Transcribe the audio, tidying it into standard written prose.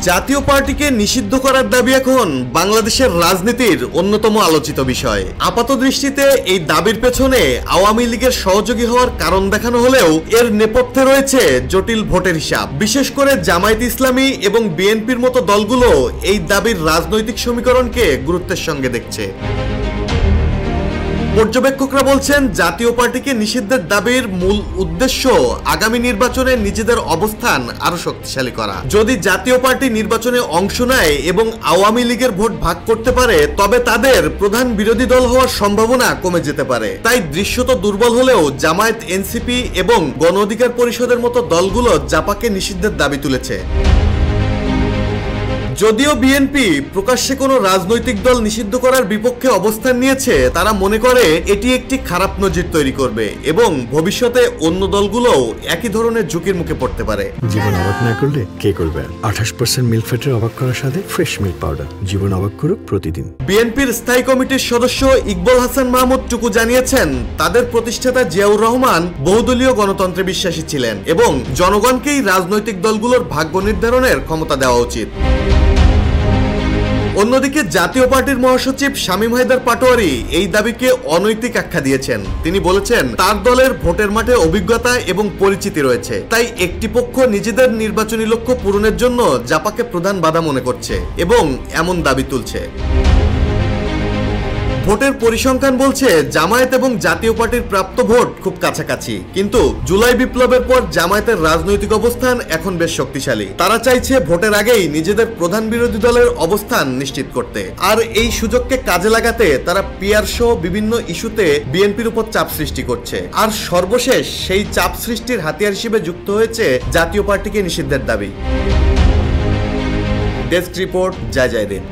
জাতীয় পার্টিকে নিষিদ্ধ করার দাবি এখন বাংলাদেশের রাজনীতির অন্যতম আলোচিত বিষয়। আপাতদৃষ্টিতে এই দাবির পেছনে আওয়ামী লীগের সহযোগী হওয়ার কারণ দেখানো হলেও এর নেপথ্যে রয়েছে জটিল ভোটের হিসাব। বিশেষ করে জামায়াত ইসলামী এবং বিএনপির মতো দলগুলো এই দাবির রাজনৈতিক সমীকরণকে গুরুত্বের সঙ্গে দেখছে। পর্যবেক্ষকরা বলছেন, জাতীয় পার্টিকে নিষিদ্ধের দাবির মূল উদ্দেশ্য আগামী নির্বাচনে নিজেদের অবস্থান আরো শক্তিশালী করা। যদি জাতীয় পার্টি নির্বাচনে অংশ নেয় এবং আওয়ামী লীগের ভোট ভাগ করতে পারে, তবে তাদের প্রধান বিরোধী দল হওয়ার সম্ভাবনা কমে যেতে পারে। তাই দৃশ্যত দুর্বল হলেও জামায়াত, এনসিপি এবং গণ অধিকার পরিষদের মতো দলগুলো জাপাকে নিষিদ্ধের দাবি তুলেছে। যদিও বিএনপি প্রকাশ্যে কোনো রাজনৈতিক দল নিষিদ্ধ করার বিপক্ষে অবস্থান নিয়েছে, তারা মনে করে এটি একটি খারাপ নজির তৈরি করবে এবং ভবিষ্যতে অন্য দলগুলোও একই ধরনের ঝুঁকির মুখে পড়তে পারে। জীবন অবাক না করলে কে করবে? 28% মিল্ক ফ্যাটের অবাক করার সাথে ফ্রেশ মিল্ক পাউডার। জীবন অবাক করুক প্রতিদিন। বিএনপির স্থায়ী কমিটির সদস্য ইকবাল হাসান মাহমুদ টুকু জানিয়েছেন, তাদের প্রতিষ্ঠাতা জিয়াউর রহমান বহুদলীয় গণতন্ত্রে বিশ্বাসী ছিলেন এবং জনগণকেই রাজনৈতিক দলগুলোর ভাগ্য নির্ধারণের ক্ষমতা দেওয়া উচিত। অন্যদিকে জাতীয় পার্টির মহাসচিব শামীম হায়দার পাটোয়ারি এই দাবিকে অনৈতিক আখ্যা দিয়েছেন। তিনি বলেছেন, তার দলের ভোটের মাঠে অভিজ্ঞতা এবং পরিচিতি রয়েছে, তাই একটি পক্ষ নিজেদের নির্বাচনী লক্ষ্য পূরণের জন্য জাপাকে প্রধান বাধা মনে করছে এবং এমন দাবি তুলছে। ভোটের পরিসংখ্যান বলছে জামায়াত এবং জাতীয় পার্টির প্রাপ্ত ভোট খুব কাছাকাছি, কিন্তু জুলাই বিপ্লবের পর জামায়াতের রাজনৈতিক অবস্থান এখন বেশ শক্তিশালী। তারা চাইছে ভোটের আগেই নিজেদের প্রধান বিরোধী দলের অবস্থান নিশ্চিত করতে, আর এই সুযোগকে কাজে লাগাতে তারা পিআর সহ বিভিন্ন ইস্যুতে বিএনপির উপর চাপ সৃষ্টি করছে। আর সর্বশেষ সেই চাপ সৃষ্টির হাতিয়ার হিসেবে যুক্ত হয়েছে জাতীয় পার্টিকে নিষিদ্ধের দাবি। ডেস্ক রিপোর্ট, জয় জয় দিন।